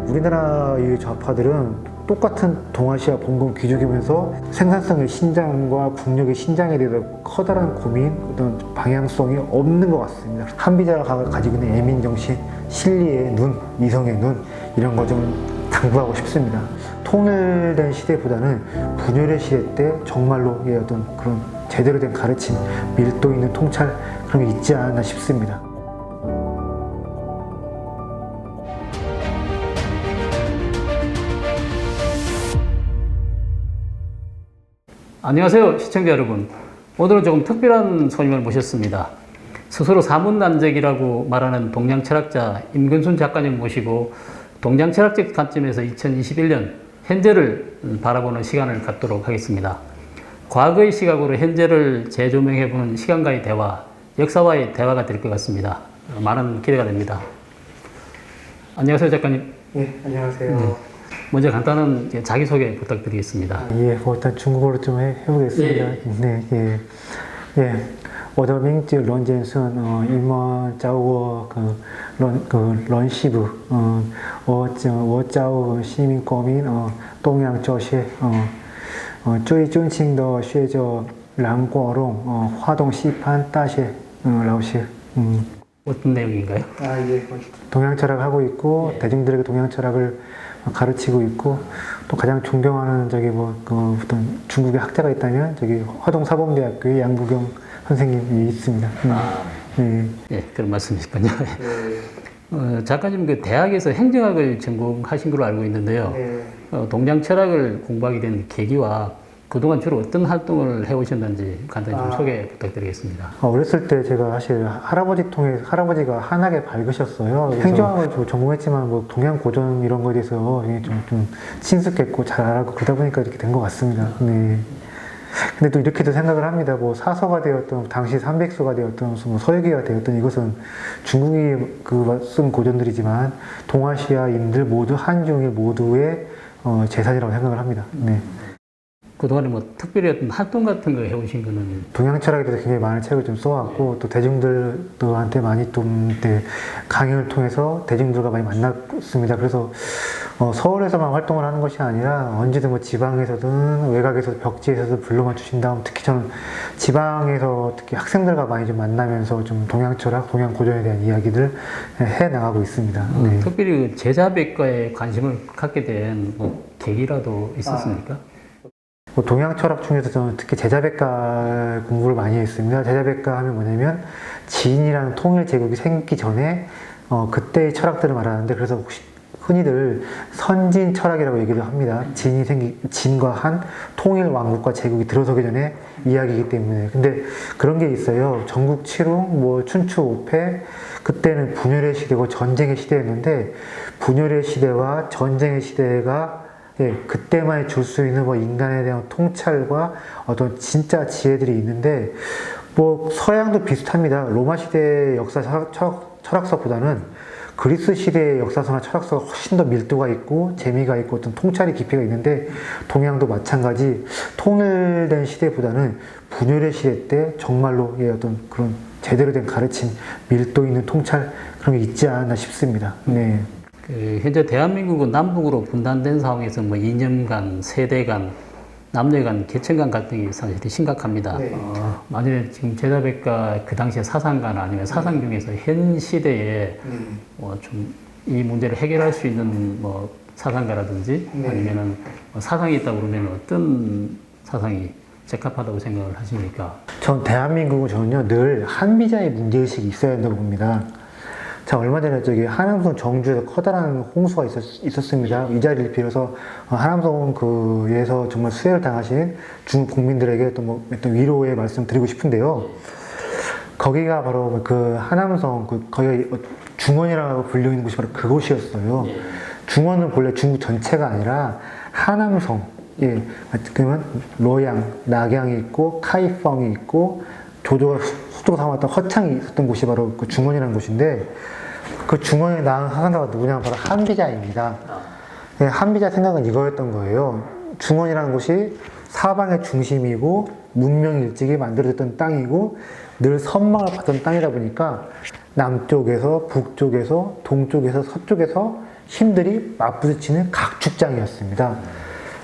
우리나라의 좌파들은 똑같은 동아시아 봉건 귀족이면서 생산성의 신장과 국력의 신장에 대해서 커다란 고민, 어떤 방향성이 없는 것 같습니다. 한비자가 가지고 있는 애민정신, 실리의 눈, 이성의 눈, 이런 거 좀 당부하고 싶습니다. 통일된 시대보다는 분열의 시대 때 정말로 어떤 그런 제대로 된 가르침, 밀도 있는 통찰, 그런 게 있지 않았나 싶습니다. 안녕하세요, 시청자 여러분. 오늘은 조금 특별한 손님을 모셨습니다. 스스로 사문난적이라고 말하는 동양 철학자 임근순 작가님 모시고 동양 철학적 관점에서 2021년 현재를 바라보는 시간을 갖도록 하겠습니다. 과거의 시각으로 현재를 재조명해보는 시간과의 대화, 역사와의 대화가 될 것 같습니다. 많은 기대가 됩니다. 안녕하세요, 작가님. 네, 안녕하세요. 먼저 간단한 자기소개 부탁드리겠습니다. 일단 중국어로 좀 해보겠습니다. 네, 예. 我的名字런젠슨你们叫我런 씨부我叫西民国民东洋哲学最尊敬的学者蓝国荣华东师范大学老师 어떤 내용인가요? 동양 철학을 하고 있고 대중들에게 동양 철학을 가르치고 있고 또 가장 존경하는 어떤 중국의 학자가 있다면 화동사범대학교의 양구경 선생님이 있습니다. 네, 그런 말씀이시군요. 작가님 그 대학에서 행정학을 전공하신 걸로 알고 있는데요. 동양 철학을 공부하게 된 계기와 그동안 주로 어떤 활동을 해오셨는지 간단히 좀 소개 부탁드리겠습니다. 어렸을 때 제가 사실 할아버지가 한학에 밝으셨어요. 행정학을 전공했지만 동양 고전 이런 거에 대해서 좀 친숙했고 잘 알고 그러다 보니까 이렇게 된 것 같습니다. 네. 근데 또 이렇게도 생각을 합니다. 사서가 되었던, 당시 삼백서가 되었던, 서예기가 되었던 이것은 중국이 쓴 고전들이지만 동아시아인들 모두, 한중일 모두의 재산이라고 생각을 합니다. 네. 그동안에 특별히 어떤 활동 같은 거 해오신 거는? 동양 철학에 대해서 굉장히 많은 책을 좀 써왔고, 또 대중들한테 많이 좀 강연을 통해서 대중들과 많이 만났습니다. 그래서 서울에서만 활동을 하는 것이 아니라 언제든 지방에서든 외곽에서 벽지에서도 불러만 주신 다음 특히 저는 지방에서 특히 학생들과 많이 좀 만나면서 좀 동양 철학, 동양 고전에 대한 이야기들 해 나가고 있습니다. 네. 특별히 제자백과에 관심을 갖게 된 계기라도 있었습니까? 동양 철학 중에서 저는 특히 제자백과 공부를 많이 했습니다. 제자백과 하면 뭐냐면 진이라는 통일 제국이 생기기 전에 그때의 철학들을 말하는데 그래서 혹시 흔히들 선진 철학이라고 얘기를 합니다. 진과 한 통일 왕국과 제국이 들어서기 전에 이야기이기 때문에. 근데 그런 게 있어요. 전국 칠웅, 춘추 오패, 그때는 분열의 시대고 전쟁의 시대였는데 분열의 시대와 전쟁의 시대가 그때만 줄 수 있는 인간에 대한 통찰과 어떤 진짜 지혜들이 있는데 서양도 비슷합니다. 로마 시대의 역사 철학서보다는 그리스 시대의 역사서나 철학서가 훨씬 더 밀도가 있고 재미가 있고 어떤 통찰의 깊이가 있는데 동양도 마찬가지 통일된 시대보다는 분열의 시대 때 정말로 어떤 그런 제대로 된 가르침, 밀도 있는 통찰 그런 게 있지 않았나 싶습니다. 네. 현재 대한민국은 남북으로 분단된 상황에서 이념간, 세대 간, 남녀 간, 계층 간 갈등이 사실 심각합니다. 만약에 지금 제자백과 그 당시에 사상가나 아니면 사상 중에서 현 시대에 좀 이 문제를 해결할 수 있는 사상가라든지 아니면은 사상이 있다고 그러면 어떤 사상이 적합하다고 생각을 하십니까? 전 대한민국은 늘 한비자의 문제의식이 있어야 한다고 봅니다. 자, 얼마 전에 하남성 정주에서 커다란 홍수가 있었습니다. 이 자리를 빌어서 하남성에서 정말 수해를 당하신 중국 국민들에게 또 어떤 위로의 말씀 드리고 싶은데요. 거기가 바로 하남성, 거기가 중원이라고 불리는 곳이 바로 그곳이었어요. 중원은 본래 중국 전체가 아니라 하남성, 그러면 로양, 낙양이 있고, 카이펑이 있고, 조조가 수도가 삼았던 허창이 있었던 곳이 바로 그 중원이라는 곳인데, 그 중원에 낳은 사상가가 누구냐면 바로 한비자입니다. 한비자 생각은 이거였던 거예요. 중원이라는 곳이 사방의 중심이고 문명 일찍이 만들어졌던 땅이고 늘 선망을 받던 땅이다 보니까 남쪽에서 북쪽에서 동쪽에서 서쪽에서 힘들이 맞부딪히는 각축장이었습니다.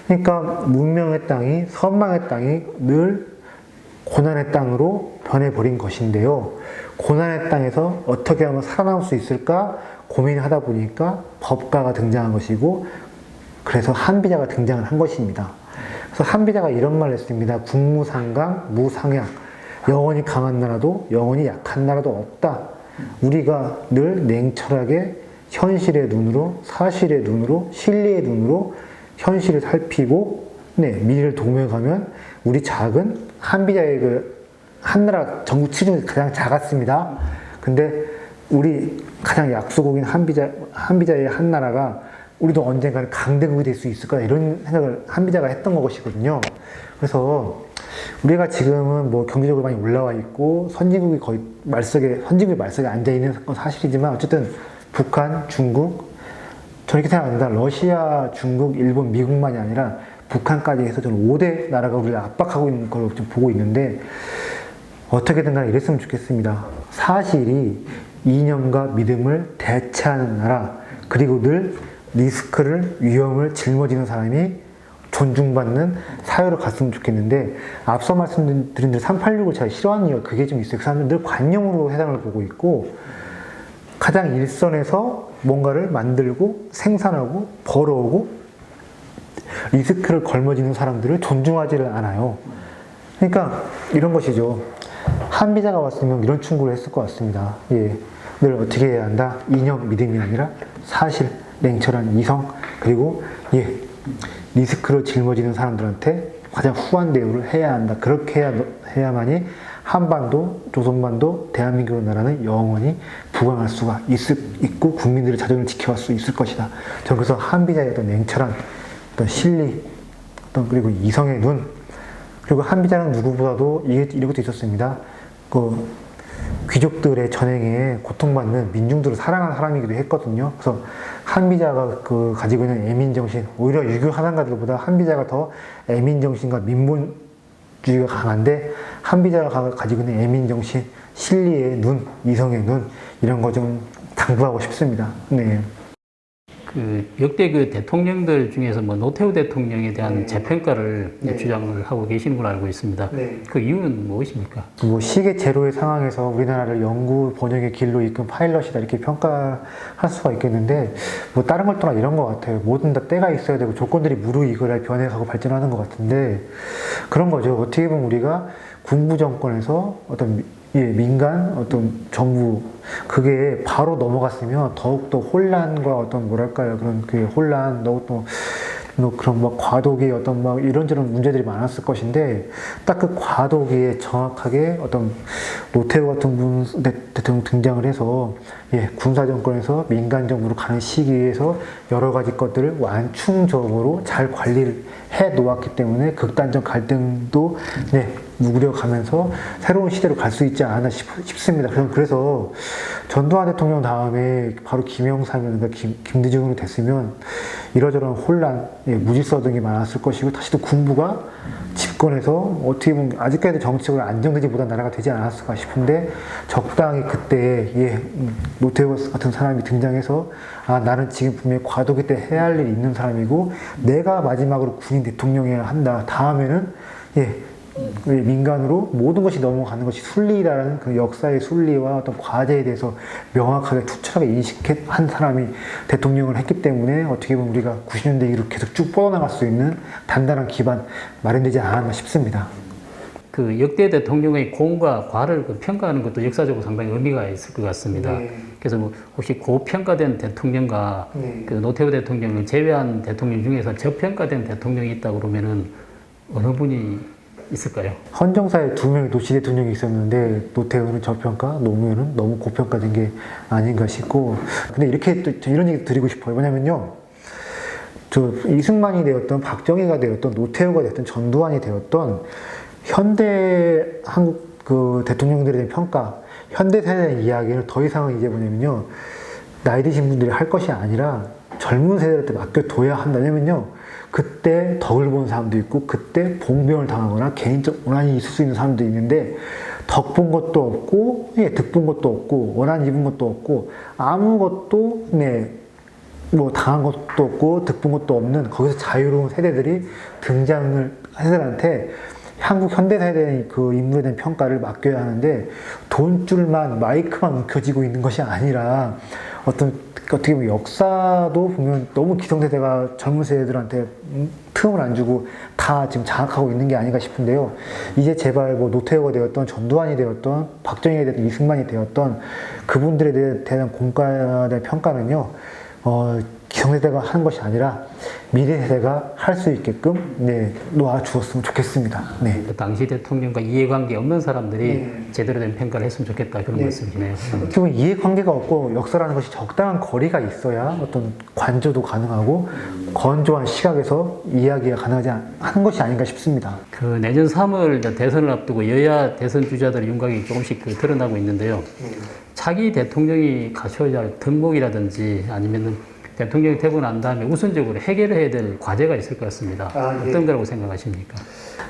그러니까 문명의 땅이 선망의 땅이 늘 고난의 땅으로 변해버린 것인데요. 고난의 땅에서 어떻게 하면 살아남을 수 있을까 고민하다 보니까 법가가 등장한 것이고 그래서 한비자가 등장을 한 것입니다. 그래서 한비자가 이런 말을 했습니다. 국무상강 무상약 영원히 강한 나라도 영원히 약한 나라도 없다. 우리가 늘 냉철하게 현실의 눈으로 사실의 눈으로 진리의 눈으로 현실을 살피고 미래를 도모해가면 우리 작은 한비자의 그 한나라 전국 중에서 가장 작았습니다. 근데 우리 가장 약소국인 한비자의 한나라가 우리도 언젠가는 강대국이 될 수 있을 거야 이런 생각을 한비자가 했던 것이거든요. 그래서 우리가 지금은 뭐 경제적으로 많이 올라와 있고 선진국이 거의 선진국이 말석에 앉아 있는 건 사실이지만 어쨌든 북한, 중국 저는 이렇게 생각합니다. 러시아, 중국, 일본, 미국만이 아니라 북한까지 해서 저는 5대 나라가 우리를 압박하고 있는 걸 좀 보고 있는데 어떻게든 간에 이랬으면 좋겠습니다. 사실이 이념과 믿음을 대체하는 나라 그리고 늘 리스크를 위험을 짊어지는 사람이 존중받는 사회로 갔으면 좋겠는데 앞서 말씀드린 대로 386을 제가 싫어하는 이유가 그게 좀 있어요. 그 사람들은 늘 관념으로 세상을 보고 있고 가장 일선에서 뭔가를 만들고 생산하고 벌어오고 리스크를 걸머지는 사람들을 존중하지를 않아요. 그러니까 이런 것이죠. 한비자가 왔으면 이런 충고를 했을 것 같습니다. 예, 늘 어떻게 해야 한다? 이념, 믿음이 아니라 사실, 냉철한 이성, 그리고 리스크를 짊어지는 사람들한테 가장 후한 대우를 해야 한다. 그렇게 해야만이 한반도, 조선반도, 대한민국 나라는 영원히 부강할 수가 있고 국민들의 자존을 지켜갈 수 있을 것이다. 저는 그래서 한비자의 어떤 냉철한 어떤 실리, 그리고 이성의 눈, 그리고 한비자는 누구보다도 이런 것도 있었습니다. 그 귀족들의 전행에 고통받는 민중들을 사랑하는 사람이기도 했거든요. 그래서 한비자가 가지고 있는 애민정신, 오히려 유교 하단가들보다 한비자가 더 애민정신과 민본주의가 강한데 한비자가 가지고 있는 애민정신, 실리의 눈, 이성의 눈 이런 거 좀 당부하고 싶습니다. 네. 역대 대통령들 중에서 노태우 대통령에 대한 재평가를 주장을 하고 계시는 걸로 알고 있습니다. 그 이유는 무엇입니까? 시계 제로의 상황에서 우리나라를 연구 번영의 길로 이끈 파일럿이다 이렇게 평가할 수가 있겠는데 다른 걸 떠나 이런 것 같아요. 뭐든 다 때가 있어야 되고 조건들이 무르익어야 변해가고 발전하는 것 같은데 그런 거죠. 어떻게 보면 우리가 군부 정권에서 어떤 민간 어떤 정부 그게 바로 넘어갔으면 더욱더 혼란과 어떤 그런 그 혼란 또 그런 과도기 어떤 이런저런 문제들이 많았을 것인데 딱 그 과도기에 정확하게 어떤 노태우 같은 분 대통령 등장을 해서 군사 정권에서 민간 정부로 가는 시기에서 여러 가지 것들을 완충적으로 잘 관리를 해 놓았기 때문에 극단적 갈등도 누그려가면서 새로운 시대로 갈 수 있지 않았나 싶습니다. 그래서 전두환 대통령 다음에 바로 김영삼이나 김대중으로 됐으면 이러저런 혼란, 무질서 등이 많았을 것이고 다시 또 군부가 집권해서 어떻게 보면 아직까지도 정치적으로 안정되지 못한 나라가 되지 않았을까 싶은데 적당히 그때 노태우 같은 사람이 등장해서 나는 지금 분명히 과도기 때 해야 할 일이 있는 사람이고 내가 마지막으로 군인 대통령이어야 한다. 다음에는 민간으로 모든 것이 넘어가는 것이 순리라는 그 역사의 순리와 어떤 과제에 대해서 명확하게 투철하게 인식한 사람이 대통령을 했기 때문에 어떻게 보면 우리가 90년대 이후로 계속 쭉 뻗어나갈 수 있는 단단한 기반 마련되지 않았나 싶습니다. 역대 대통령의 공과 과를 평가하는 것도 역사적으로 상당히 의미가 있을 것 같습니다. 그래서 혹시 고평가된 대통령과 노태우 대통령을 제외한 대통령 중에서 저평가된 대통령이 있다고 그러면은 어느 분이 있을까요? 헌정사에 2명의 노시 대통령이 있었는데 노태우는 저평가, 노무현은 너무 고평가된 게 아닌가 싶고 근데 이렇게 또 이런 얘기 드리고 싶어요. 뭐냐면요. 이승만이 되었던 박정희가 되었던 노태우가 되었던 전두환이 되었던 현대 한국 대통령들에 대한 평가, 현대 세대에 대한 이야기는 더 이상은 이제 뭐냐면요. 나이 드신 분들이 할 것이 아니라 젊은 세대한테 맡겨둬야 한다. 왜냐면요. 그때 덕을 본 사람도 있고 그때 봉변을 당하거나 개인적 원한이 있을 수 있는 사람도 있는데 덕 본 것도 없고 득 본 것도 없고 원한 입은 것도 없고 아무것도 뭐 당한 것도 없고 득본 것도 없는 거기서 자유로운 세대들이 등장을 한 세대한테 한국 현대 세대의 그 인물에 대한 평가를 맡겨야 하는데 돈줄만 마이크만 움켜쥐고 있는 것이 아니라 어떻게 보면 역사도 보면 너무 기성세대가 젊은 세대들한테 틈을 안 주고 다 지금 장악하고 있는 게 아닌가 싶은데요. 이제 제발 뭐 노태우가 되었던 전두환이 되었던 박정희가 되었던 이승만이 되었던 그분들에 대한 공과에 대한 평가는요. 기성세대가 하는 것이 아니라 미래 세대가 할 수 있게끔 놓아주었으면 좋겠습니다. 네. 그 당시 대통령과 이해관계 없는 사람들이 제대로 된 평가를 했으면 좋겠다 그런 말씀이시네요. 기본 이해관계가 없고 역사라는 것이 적당한 거리가 있어야 어떤 관조도 가능하고 건조한 시각에서 이야기가 가능하지 하는 것이 아닌가 싶습니다. 그 내년 3월 대선을 앞두고 여야 대선 주자들의 윤곽이 조금씩 드러나고 있는데요. 차기 대통령이 갖춰야 할 덕목이라든지 아니면은 대통령이 되고 난 다음에 우선적으로 해결해야 될 과제가 있을 것 같습니다. 어떤 거라고 생각하십니까?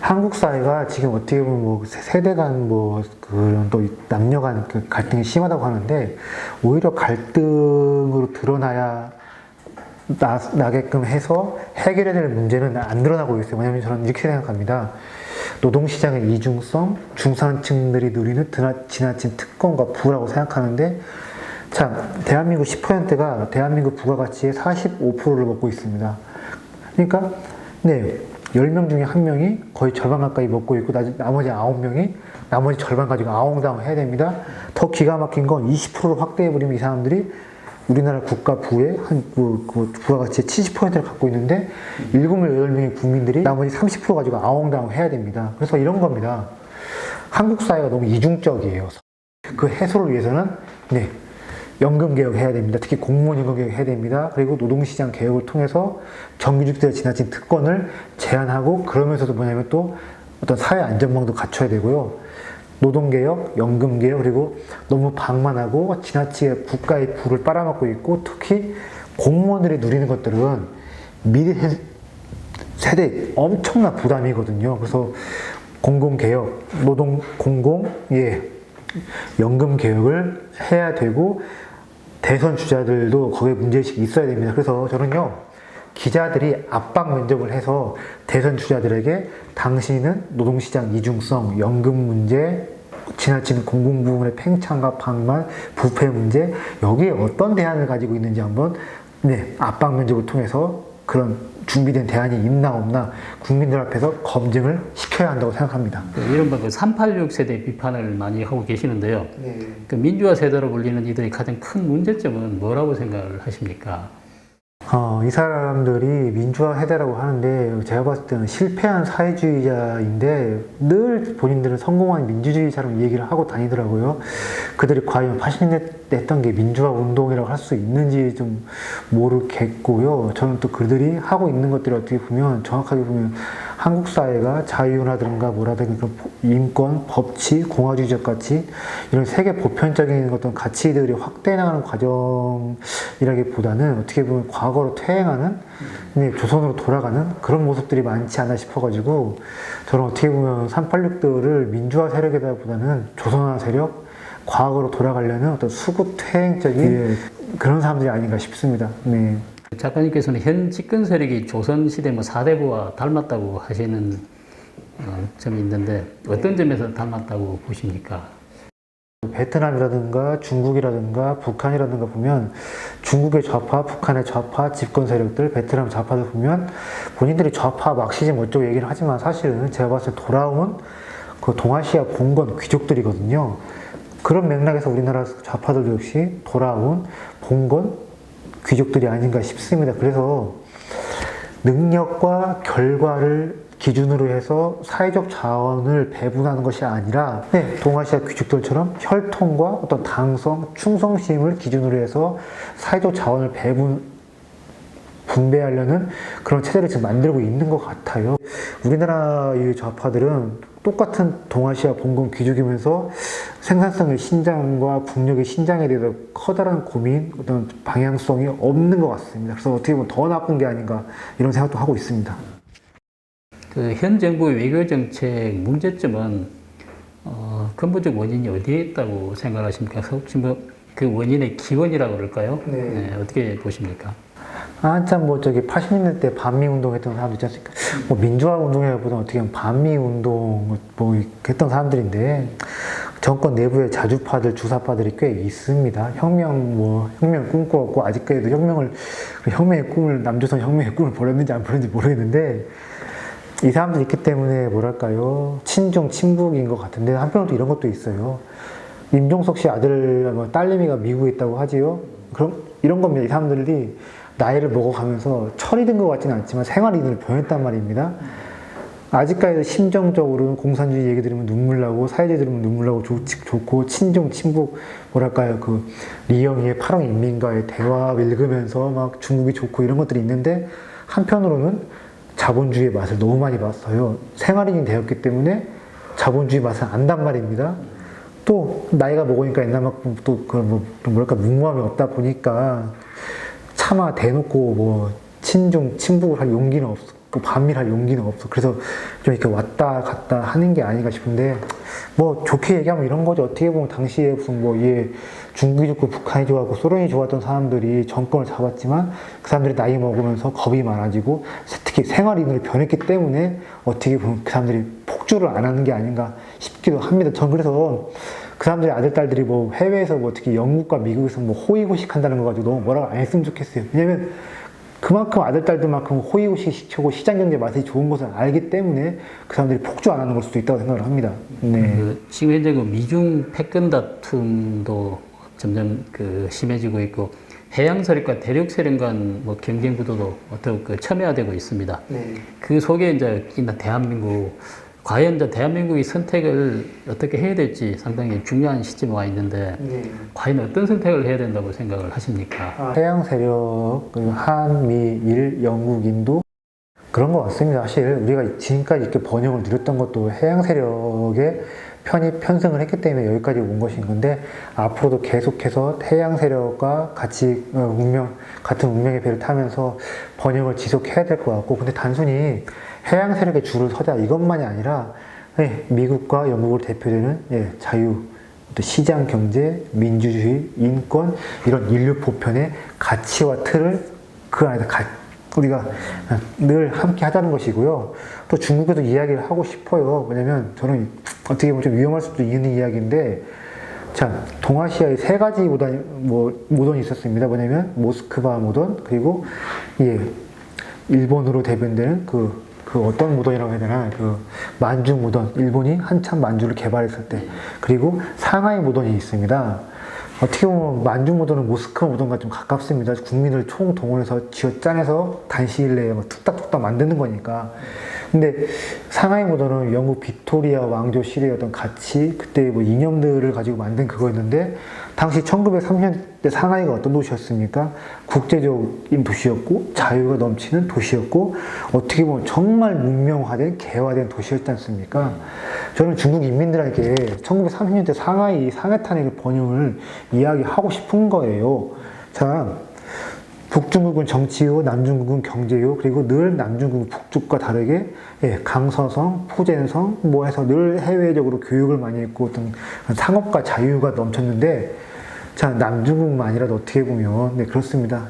한국 사회가 지금 어떻게 보면 뭐 세대 간 뭐 그런 또 남녀 간 그 갈등이 심하다고 하는데 오히려 갈등으로 드러나야 나게끔 해서 해결해야 될 문제는 안 드러나고 있어요. 왜냐하면 저는 이렇게 생각합니다. 노동시장의 이중성, 중산층들이 누리는 지나친 특권과 부라고 생각하는데 자, 대한민국 10%가 대한민국 부가가치의 45%를 먹고 있습니다. 그러니까 10명 중에 1명이 거의 절반 가까이 먹고 있고 나머지 9명이 나머지 절반 가지고 아웅다웅 해야 됩니다. 더 기가 막힌 건 20%로 확대해버리면 이 사람들이 우리나라 국가 부의 그 부가가치의 70%를 갖고 있는데 7명의 국민들이 나머지 30% 가지고 아웅다웅 해야 됩니다. 그래서 이런 겁니다. 한국 사회가 너무 이중적이에요. 그 해소를 위해서는 연금 개혁 해야 됩니다. 특히 공무원 연금 개혁 해야 됩니다. 그리고 노동시장 개혁을 통해서 정규직들의 지나친 특권을 제한하고 그러면서도 뭐냐면 또 어떤 사회 안전망도 갖춰야 되고요. 노동개혁, 연금개혁, 그리고 너무 방만하고 지나치게 국가의 부를 빨아먹고 있고 특히 공무원들이 누리는 것들은 미래 세대 엄청난 부담이거든요. 그래서 공공개혁, 연금개혁을 해야 되고 대선 주자들도 거기에 문제의식이 있어야 됩니다. 그래서 저는요, 기자들이 압박 면접을 해서 대선 주자들에게 당신은 노동시장 이중성, 연금 문제, 지나치는 공공부문의 팽창과 방만, 부패 문제, 여기에 어떤 대안을 가지고 있는지 한번 압박 면접을 통해서 그런 준비된 대안이 있나 없나 국민들 앞에서 검증을 시켜야 한다고 생각합니다. 이른바 그 386 세대 비판을 많이 하고 계시는데요. 그 민주화 세대로 불리는 이들의 가장 큰 문제점은 뭐라고 생각을 하십니까? 이 사람들이 민주화 세대라고 하는데 제가 봤을 때는 실패한 사회주의자인데 늘 본인들은 성공한 민주주의자로 얘기를 하고 다니더라고요. 그들이 과연 80년대 했던 게 민주화 운동이라고 할 수 있는지 좀 모르겠고요. 저는 또 그들이 하고 있는 것들이 어떻게 보면 정확하게 보면 한국 사회가 자유라든가 뭐라든가 그런 인권, 법치, 공화주의적 가치 이런 세계 보편적인 어떤 가치들이 확대해 나가는 과정이라기보다는 어떻게 보면 과거로 퇴행하는 조선으로 돌아가는 그런 모습들이 많지 않나 싶어가지고 저는 어떻게 보면 386들을 민주화 세력이라보다는 조선화 세력, 과거로 돌아가려는 어떤 수구 퇴행적인 그런 사람들이 아닌가 싶습니다. 네. 작가님께서는 현 집권 세력이 조선시대 4대부와 닮았다고 하시는 점이 있는데 어떤 점에서 닮았다고 보십니까? 베트남이라든가 중국이라든가 북한이라든가 보면 중국의 좌파, 북한의 좌파, 집권 세력들, 베트남 좌파들 보면 본인들이 좌파, 막시즘 어쩌고 얘기를 하지만 사실은 제가 봤을 때 돌아온 그 동아시아 봉건 귀족들이거든요. 그런 맥락에서 우리나라 좌파들도 역시 돌아온 봉건 귀족들이 아닌가 싶습니다. 그래서 능력과 결과를 기준으로 해서 사회적 자원을 배분하는 것이 아니라 동아시아 귀족들처럼 혈통과 어떤 당성, 충성심을 기준으로 해서 사회적 자원을 분배하려는 그런 체제를 지금 만들고 있는 것 같아요. 우리나라의 좌파들은 똑같은 동아시아 봉건 귀족이면서 생산성의 신장과 국력의 신장에 대해서 커다란 고민, 어떤 방향성이 없는 것 같습니다. 그래서 어떻게 보면 더 나쁜 게 아닌가 이런 생각도 하고 있습니다. 그 현 정부의 외교 정책 문제점은 근본적 원인이 어디에 있다고 생각하십니까? 혹시 그 원인의 기원이라고 그럴까요? 어떻게 보십니까? 한참 뭐 저기 80년대 때 반미 운동했던 사람들 있지 않습니까? 뭐 민주화 운동이라기보다 어떻게 보면 반미 운동 뭐 했던 사람들인데 정권 내부에 자주파들, 주사파들이 꽤 있습니다. 혁명 꿈꿔왔고 아직까지도 혁명의 꿈을 남조선 혁명의 꿈을 버렸는지 안 버렸는지 모르겠는데 이 사람들이 있기 때문에 뭐랄까요 친중 친북인 것 같은데 한편으로 또 이런 것도 있어요. 임종석 씨 아들 딸내미가 미국에 있다고 하지요. 그럼 이런 겁니다. 이 사람들이 나이를 먹어가면서 철이 든 것 같지는 않지만 생활 리듬을 변했단 말입니다. 아직까지도 심정적으로는 공산주의 얘기 들으면 눈물 나고 사회주의 들으면 눈물 나고 좋고 친중 친북 뭐랄까요 그 리영희의 팔원인민과의 대화 읽으면서 막 중국이 좋고 이런 것들이 있는데 한편으로는 자본주의의 맛을 너무 많이 봤어요. 생활인이 되었기 때문에 자본주의 맛을 안단 말입니다. 또 나이가 먹으니까 옛날만큼 또 뭐랄까 무모함이 없다 보니까 차마 대놓고 뭐 친중 친북을 할 용기는 없어. 반밀할 용기는 없어. 그래서 좀 이렇게 왔다 갔다 하는 게 아닌가 싶은데, 뭐 좋게 얘기하면 이런 거죠. 어떻게 보면 당시에 무슨 중국이 좋고 북한이 좋아하고 소련이 좋았던 사람들이 정권을 잡았지만 그 사람들이 나이 먹으면서 겁이 많아지고 특히 생활인으로 변했기 때문에 어떻게 보면 그 사람들이 폭주를 안 하는 게 아닌가 싶기도 합니다. 전 그래서 그 사람들의 아들, 딸들이 뭐 해외에서 뭐 특히 영국과 미국에서 뭐 호의호식 한다는 거 가지고 너무 뭐라고 안 했으면 좋겠어요. 왜냐면 그만큼 아들, 딸들만큼 호의호식 시키고 시장경제 맛이 좋은 것을 알기 때문에 그 사람들이 폭주 안 하는 걸 수도 있다고 생각을 합니다. 네. 지금 현재 그 미중 패권 다툼도 점점 심해지고 있고 해양 세력과 대륙 세력 간 뭐 경쟁 구도도 어떤 첨예화되고 있습니다. 네. 그 속에 이제 대한민국 과연 이제 대한민국이 선택을 어떻게 해야 될지 상당히 중요한 시점에 와 있는데 과연 어떤 선택을 해야 된다고 생각을 하십니까? 해양 세력, 한미일, 영국, 인도 그런 것 같습니다. 사실 우리가 지금까지 이렇게 번영을 누렸던 것도 해양 세력의 편승을 했기 때문에 여기까지 온 것인 건데 앞으로도 계속해서 해양 세력과 같이 같은 운명의 배를 타면서 번영을 지속해야 될 것 같고 근데 단순히 해양 세력의 줄을 서자 이것만이 아니라 미국과 영국을 대표되는 자유, 시장 경제, 민주주의, 인권 이런 인류 보편의 가치와 틀을 그 안에서 우리가 늘 함께 하자는 것이고요. 또 중국에도 이야기를 하고 싶어요. 왜냐면 저는 어떻게 보면 좀 위험할 수도 있는 이야기인데 자, 동아시아에 세 가지 모던이 있었습니다. 뭐냐면 모스크바 모던 그리고 일본으로 대변되는 그 어떤 무던이라고 해야 되나 만주 무던 일본이 한참 만주를 개발했을 때 그리고 상하이 무던이 있습니다. 어떻게 보면 만주 무던은 모스크바 무던과 좀 가깝습니다. 국민을 총동원해서 쥐어짜내서 단시일 내에 툭딱툭딱 만드는 거니까. 근데 상하이 무던은 영국 빅토리아 왕조 시대의 어떤 가치, 그때 이념들을 가지고 만든 그거였는데, 당시 1930년대 상하이가 어떤 도시였습니까? 국제적인 도시였고, 자유가 넘치는 도시였고, 어떻게 보면 정말 문명화된, 개화된 도시였지 않습니까? 저는 중국 인민들에게 1930년대 상하이, 상해탄의 번영을 이야기하고 싶은 거예요. 자, 북중국은 정치요, 남중국은 경제요, 그리고 늘 남중국은 북쪽과 다르게 강서성, 포젠성 해서 늘 해외적으로 교육을 많이 했고 어떤 상업과 자유가 넘쳤는데 자, 남중국만이라도 어떻게 보면 그렇습니다.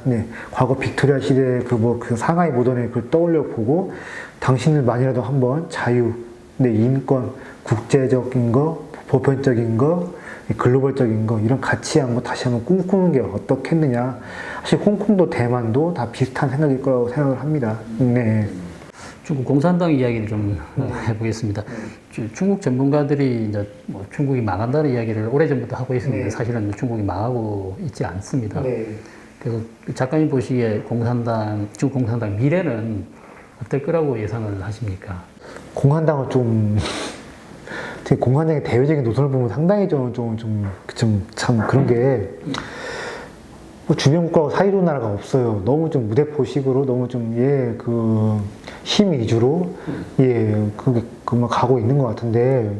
과거 빅토리아 시대 그 상하이 모던을 떠올려 보고 당신들만이라도 한번 자유, 인권, 국제적인 거, 보편적인 거, 글로벌적인 거 이런 가치 한번 다시 한번 꿈꾸는 게 어떻겠느냐. 사실 홍콩도 대만도 다 비슷한 생각일 거라고 생각을 합니다. 네. 중국 공산당 이야기를 좀 해보겠습니다. 중국 전문가들이 이제 중국이 망한다는 이야기를 오래전부터 하고 있었는데 사실은 중국이 망하고 있지 않습니다. 그래서 작가님 보시기에 중국 공산당 미래는 어떨 거라고 예상을 하십니까? 공산당은 공산당의 대외적인 노선을 보면 상당히 참 그런 게 주변 국가하고 사이좋은 나라가 없어요. 너무 무대포식으로 너무 힘 위주로 가고 있는 것 같은데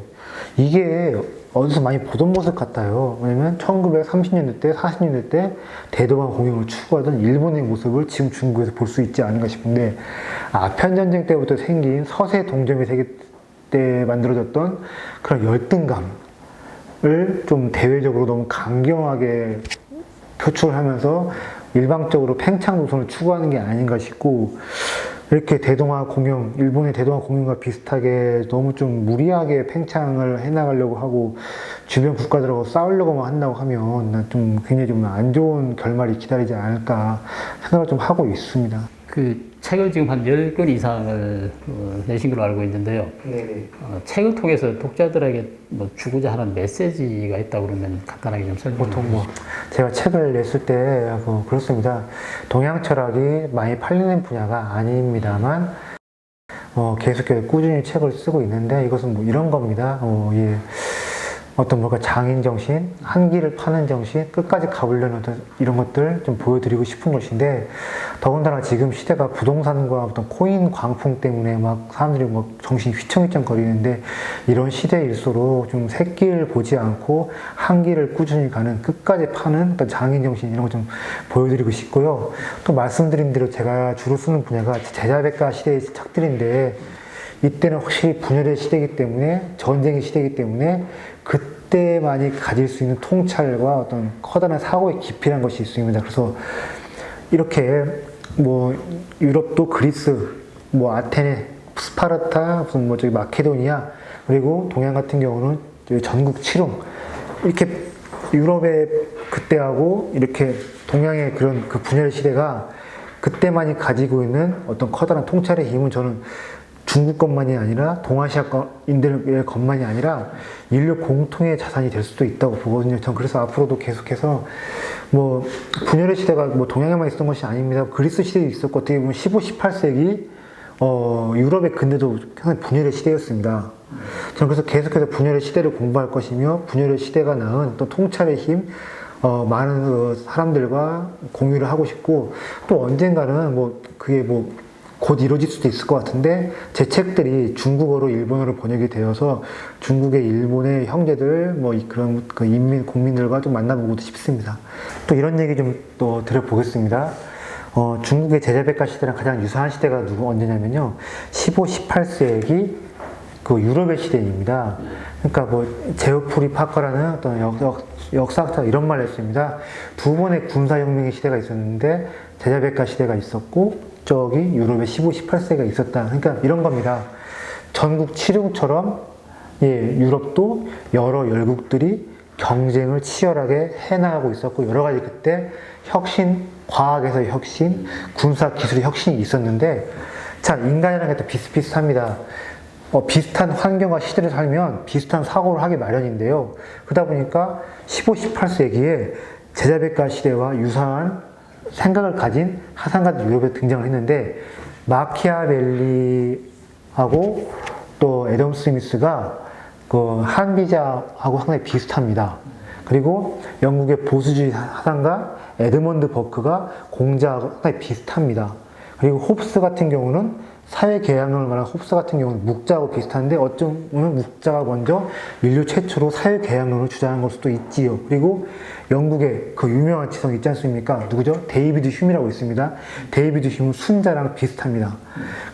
이게 어디서 많이 보던 모습 같아요. 왜냐면 1930년대 때, 40년대 때 대도방 공영을 추구하던 일본의 모습을 지금 중국에서 볼 수 있지 않은가 싶은데 아편전쟁 때부터 생긴 서세 동점의 세계 때 만들어졌던 그런 열등감을 좀 대외적으로 너무 강경하게 표출하면서 일방적으로 팽창 노선을 추구하는 게 아닌가 싶고, 이렇게 대동아 공영, 일본의 대동아 공영과 비슷하게 너무 좀 무리하게 팽창을 해나가려고 하고 주변 국가들하고 싸우려고만 한다고 하면 난 좀 굉장히 좀 안 좋은 결말이 기다리지 않을까 생각을 좀 하고 있습니다. 그 책을 지금 한 10권 이상을 내신 걸로 알고 있는데요. 네네. 책을 통해서 독자들에게 뭐 주고자 하는 메시지가 있다고 그러면 간단하게 좀 설명해 보통 뭐 제가 책을 냈을 때 그렇습니다. 동양 철학이 많이 팔리는 분야가 아닙니다만 계속해서 꾸준히 책을 쓰고 있는데 이것은 뭐 이런 겁니다. 예. 어떤 뭔가 장인 정신, 한기를 파는 정신, 끝까지 가보려는 어떤 이런 것들 좀 보여드리고 싶은 것인데, 더군다나 지금 시대가 부동산과 어떤 코인 광풍 때문에 막 사람들이 막 정신이 휘청휘청 거리는데, 이런 시대일수록 좀 새길 보지 않고 한기를 꾸준히 가는, 끝까지 파는 어떤 장인 정신 이런 거 좀 보여드리고 싶고요. 또 말씀드린 대로 제가 주로 쓰는 분야가 제자백가 시대의 책들인데, 이때는 확실히 분열의 시대이기 때문에, 전쟁의 시대이기 때문에 그때만이 가질 수 있는 통찰과 어떤 커다란 사고의 깊이라는 것이 있습니다. 그래서 이렇게 뭐 유럽도 그리스, 뭐 아테네, 스파르타, 무슨 뭐 저기 마케도니아, 그리고 동양 같은 경우는 전국 칠흥, 이렇게 유럽의 그때하고 이렇게 동양의 그런 그 분열의 시대가 그때만이 가지고 있는 어떤 커다란 통찰의 힘은 저는 중국 것만이 아니라 동아시아인들의 것만이 아니라 인류 공통의 자산이 될 수도 있다고 보거든요. 전 그래서 앞으로도 계속해서 뭐 분열의 시대가 뭐 동양에만 있었던 것이 아닙니다. 그리스 시대도 있었고 어떻게 보면 15, 18세기 유럽의 근대도 항상 분열의 시대였습니다. 저는 그래서 계속해서 분열의 시대를 공부할 것이며 분열의 시대가 낳은 또 통찰의 힘 많은 사람들과 공유를 하고 싶고 또 언젠가는 뭐 그게 뭐 곧 이루어질 수도 있을 것 같은데 제 책들이 중국어로 일본어로 번역이 되어서 중국의 일본의 형제들 뭐 그런 그 국민들과 좀 만나보고도 싶습니다. 또 이런 얘기 좀 또 드려보겠습니다. 중국의 제자백가 시대랑 가장 유사한 시대가 언제냐면요. 15, 18세기 그 유럽의 시대입니다. 그러니까 뭐 제오프리 파커라는 어떤 역사학자 이런 말을 했습니다. 두 번의 군사혁명의 시대가 있었는데 제자백가 시대가 있었고 저기 유럽에 15, 18세기가 있었다. 그러니까 이런 겁니다. 전국 칠흥처럼 예, 유럽도 여러 열국들이 경쟁을 치열하게 해나가고 있었고 여러 가지 그때 혁신, 과학에서의 혁신, 군사 기술의 혁신이 있었는데 자, 인간이라는 게 또 비슷비슷합니다. 비슷한 환경과 시대를 살면 비슷한 사고를 하기 마련인데요. 그러다 보니까 15, 18세기에 제자백가 시대와 유사한 생각을 가진 하상가들 유럽에 등장을 했는데 마키아벨리하고 또 애덤 스미스가 그 한비자하고 상당히 비슷합니다. 그리고 영국의 보수주의 하상가 에드먼드 버크가 공자하고 상당히 비슷합니다. 그리고 홉스 같은 경우는 사회계약론을 말하는 홉스 같은 경우는 묵자하고 비슷한데 어쩌면 묵자가 먼저 인류 최초로 사회계약론을 주장한 걸 수도 있지요. 그리고 영국의 그 유명한 지성 있지 않습니까? 누구죠? 데이비드 휴미라고 있습니다. 데이비드 휴미 순자랑 비슷합니다.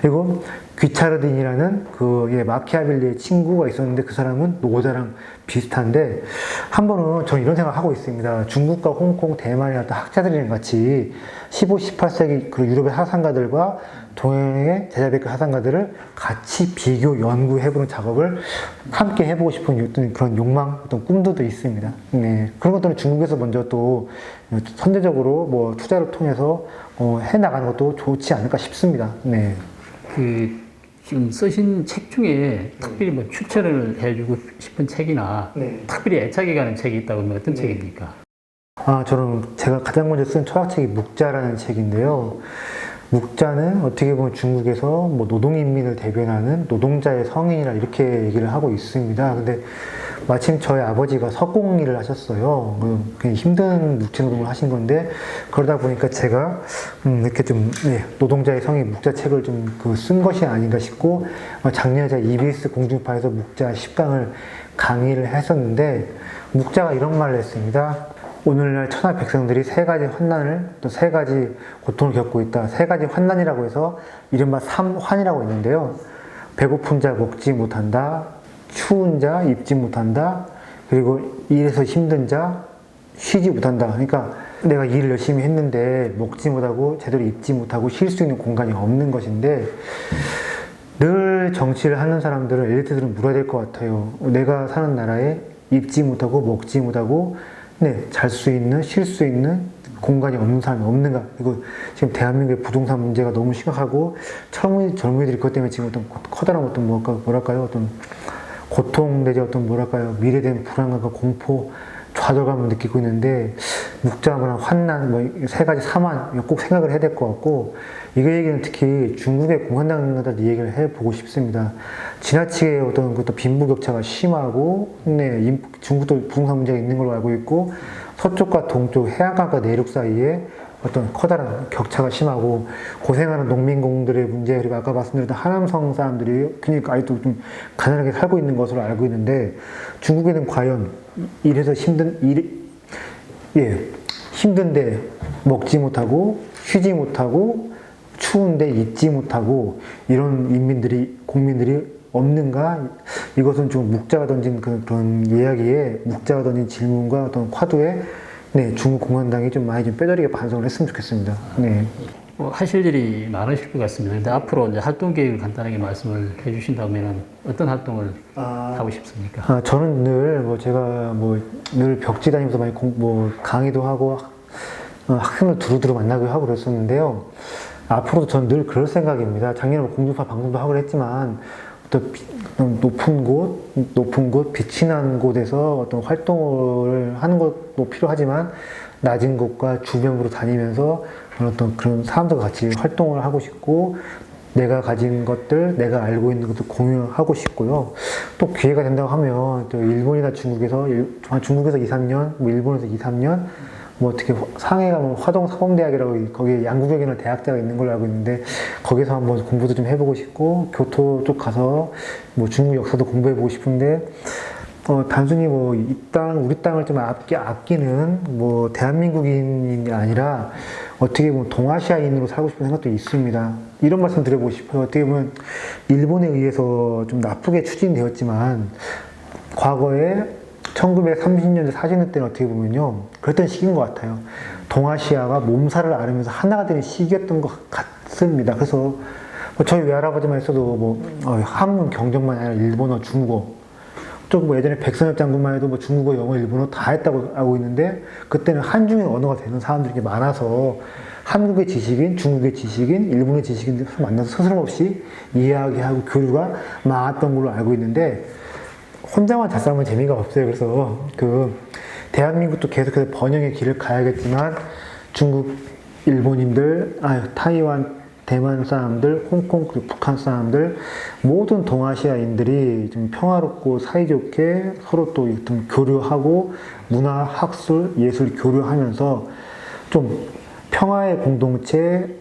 그리고 귀차르딘이라는 그 마키아벨리의 친구가 있었는데 그 사람은 노자랑 비슷한데 한 번은 저는 이런 생각을 하고 있습니다. 중국과 홍콩, 대만의 어떤 학자들이랑 같이 15, 18세기 그 유럽의 하상가들과 동양의 제자백가 하상가들을 같이 비교, 연구해보는 작업을 함께 해보고 싶은 어떤 그런 욕망, 어떤 꿈도 있습니다. 네. 그런 것들은 중국에서 먼저 또 선제적으로 뭐 투자를 통해서 해나가는 것도 좋지 않을까 싶습니다. 네. 지금 쓰신 책 중에 특별히 뭐 추천을 해주고 싶은 책이나 네. 특별히 애착이 가는 책이 있다고 하면 어떤 책입니까? 저는 제가 가장 먼저 쓴 철학책이 묵자라는 책인데요. 묵자는 어떻게 보면 중국에서 뭐 노동인민을 대변하는 노동자의 성인이라 이렇게 얘기를 하고 있습니다. 근데 마침 저희 아버지가 석공일을 하셨어요. 그냥 힘든 묵체노동을 하신 건데 그러다 보니까 제가 이렇게 좀 노동자의 성인 묵자 책을 좀 쓴 것이 아닌가 싶고 작년에 제가 EBS 공중파에서 묵자 10강을 강의를 했었는데 묵자가 이런 말을 했습니다. 오늘날 천하 백성들이 세 가지 환난을 또 세 가지 고통을 겪고 있다. 세 가지 환난이라고 해서 이른바 삼환이라고 있는데요. 배고픈 자 먹지 못한다. 추운 자 입지 못한다. 그리고 일해서 힘든 자 쉬지 못한다. 그러니까 내가 일을 열심히 했는데 먹지 못하고 제대로 입지 못하고 쉴 수 있는 공간이 없는 것인데 늘 정치를 하는 사람들은 엘리트들은 물어야 될 것 같아요. 내가 사는 나라에 입지 못하고 먹지 못하고 잘 수 있는 쉴 수 있는 공간이 없는 사람이 없는가? 그리고 지금 대한민국의 부동산 문제가 너무 심각하고 젊은이들이 그것 때문에 지금 어떤 커다란 어떤 뭐랄까요? 어떤 고통 내지 어떤 뭐랄까요? 미래에 대한 불안감과 공포, 좌절감을 느끼고 있는데 묵자만 환난 뭐 세 가지 사만 이거 꼭 생각을 해야 될 것 같고 이 얘기는 특히 중국의 공산당들 얘기를 해보고 싶습니다. 지나치게 어떤 것도 빈부격차가 심하고 중국도 부동산 문제가 있는 걸로 알고 있고 서쪽과 동쪽 해안가과 내륙 사이에 어떤 커다란 격차가 심하고 고생하는 농민공들의 문제 그리고 아까 말씀드렸던 하남성 사람들이 그러니까 아직도 좀 가난하게 살고 있는 것으로 알고 있는데 중국에는 과연 이래서 힘든데 먹지 못하고 쉬지 못하고 추운데 입지 못하고 이런 국민들이 없는가? 이것은 좀 묵자가 던진 그런 이야기에 묵자가 던진 질문과 어떤 화두에 중국 공산당이 좀 많이 좀 뼈저리게 반성을 했으면 좋겠습니다. 네. 하실 일이 많으실 것 같습니다. 근데 앞으로 이제 활동 계획을 간단하게 말씀을 해주신다면 어떤 활동을 하고 싶습니까? 저는 늘 제가 늘 벽지 다니면서 많이 강의도 하고 학생들 두루두루 만나고 하고 그랬었는데요. 앞으로도 저는 늘 그럴 생각입니다. 작년에 공중파 방송도 하고 그랬지만 어떤 높은 곳, 빛이 난 곳에서 어떤 활동을 하는 것도 필요하지만 낮은 곳과 주변으로 다니면서 어떤 그런 사람들과 같이 활동을 하고 싶고 내가 가진 것들, 내가 알고 있는 것들 공유하고 싶고요. 또 기회가 된다고 하면 또 일본이나 중국에서 2, 3년, 일본에서 2, 3년 어떻게 상해가 화동사범대학이라고 거기에 양국역이나 대학자가 있는 걸로 알고 있는데 거기서 한번 공부도 좀 해보고 싶고 교토 쪽 가서 중국 역사도 공부해보고 싶은데 단순히 우리 땅을 좀 아끼는 대한민국인이 아니라 어떻게 보면 동아시아인으로 살고 싶은 생각도 있습니다. 이런 말씀 드려보고 싶어요. 어떻게 보면 일본에 의해서 좀 나쁘게 추진되었지만 과거에 1930년대, 40년대 때는 어떻게 보면요. 그랬던 시기인 것 같아요. 동아시아가 몸살을 앓으면서 하나가 되는 시기였던 것 같습니다. 그래서 저희 외할아버지만 있어도 한문 경정만 아니라 일본어, 중국어. 또 예전에 백선엽 장군만 해도 중국어, 영어, 일본어 다 했다고 알고 있는데 그때는 한중의 언어가 되는 사람들이 많아서 한국의 지식인, 중국의 지식인, 일본의 지식인들 만나서 스스럼없이 이야기하고 교류가 많았던 걸로 알고 있는데 혼자만 잘 싸우면 재미가 없어요. 그래서 대한민국도 계속해서 번영의 길을 가야겠지만 중국, 일본인들, 타이완, 대만 사람들, 홍콩, 그리고 북한 사람들 모든 동아시아인들이 좀 평화롭고 사이좋게 서로 또 좀 교류하고 문화, 학술, 예술 교류하면서 좀 평화의 공동체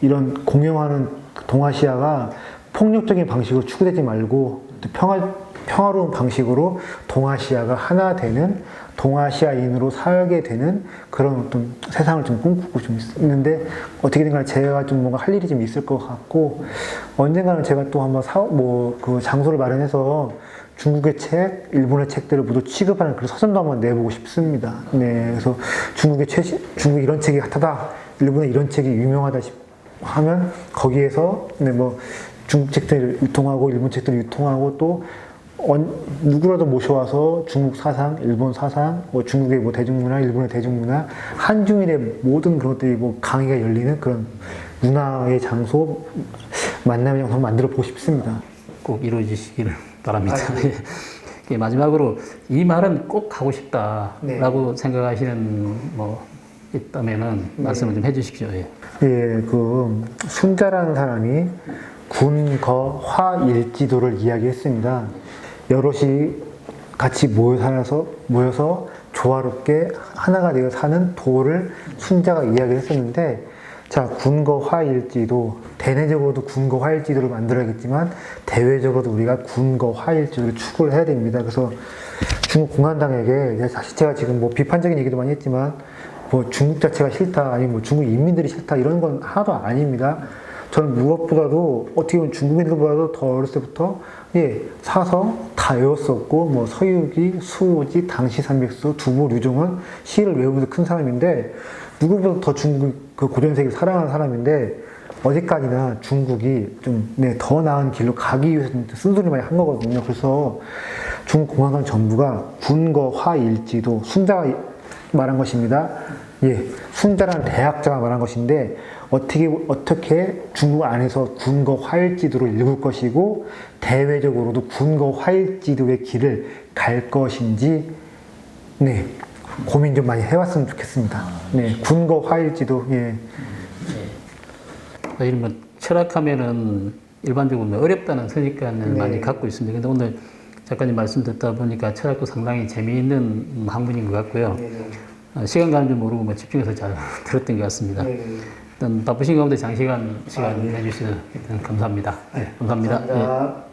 이런 공용하는 동아시아가 폭력적인 방식으로 추구되지 말고 평화로운 방식으로 동아시아가 하나 되는 동아시아인으로 살게 되는 그런 어떤 세상을 좀 꿈꾸고 좀 있는데 어떻게든 간에 제가 좀 뭔가 할 일이 좀 있을 것 같고 언젠가는 제가 또 한번 그 장소를 마련해서 중국의 책, 일본의 책들을 모두 취급하는 그런 서점도 한번 내보고 싶습니다. 네, 그래서 중국이 이런 책이 핫하다, 일본에 이런 책이 유명하다 하면 거기에서 중국 책들을 유통하고 일본 책들을 유통하고 또 누구라도 모셔와서 중국 사상, 일본 사상, 중국의 대중문화, 일본의 대중문화, 한중일의 모든 그런 것들이 강의가 열리는 그런 문화의 장소, 만남의 장소 만들어 보고 싶습니다. 꼭 이루어지시기를 바랍니다. 마지막으로 이 말은 꼭 하고 싶다라고 생각하시는 있다면은 말씀을 좀 해주십시오. 순자라는 사람이 군거화일지도를 이야기했습니다. 여럿이 같이 모여서 조화롭게 하나가 되어 사는 도를 순자가 이야기를 했었는데 군거화일지도 대내적으로도 군거화일지도를 만들어야겠지만 대외적으로도 우리가 군거화일지도를 추구를 해야 됩니다. 그래서 중국 공산당에게 사실 제가 지금 비판적인 얘기도 많이 했지만 중국 자체가 싫다 아니면 중국 인민들이 싫다 이런 건 하나도 아닙니다. 저는 무엇보다도 어떻게 보면 중국인들보다도 더 어렸을 때부터 사서 다 외웠었고 뭐 서유기, 수오지, 당시산맥수, 두부, 류종은 시를 외우면서 큰 사람인데 누구보다 더 중국 그 고전세계를 사랑하는 사람인데 어디까지나 중국이 좀 더 나은 길로 가기 위해서 쓴소리 많이 한 거거든요. 그래서 중국 공산당 정부가 군거화일지도 순자가 말한 것입니다. 순자라는 대학자가 말한 것인데 어떻게 중국 안에서 군거화일지도를 읽을 것이고 대외적으로도 군거화일지도의 길을 갈 것인지 고민 좀 많이 해왔으면 좋겠습니다. 군거화일지도 사실 뭐 철학하면은 일반적으로 어렵다는 선입관을 많이 갖고 있습니다. 근데 오늘 작가님 말씀 듣다 보니까 철학도 상당히 재미있는 학문인 것 같고요. 시간 가는 줄 모르고 뭐 집중해서 잘 들었던 것 같습니다. 일단 바쁘신 가운데 장시간 시간 내주셔서 일단 감사합니다. 감사합니다. 감사합니다.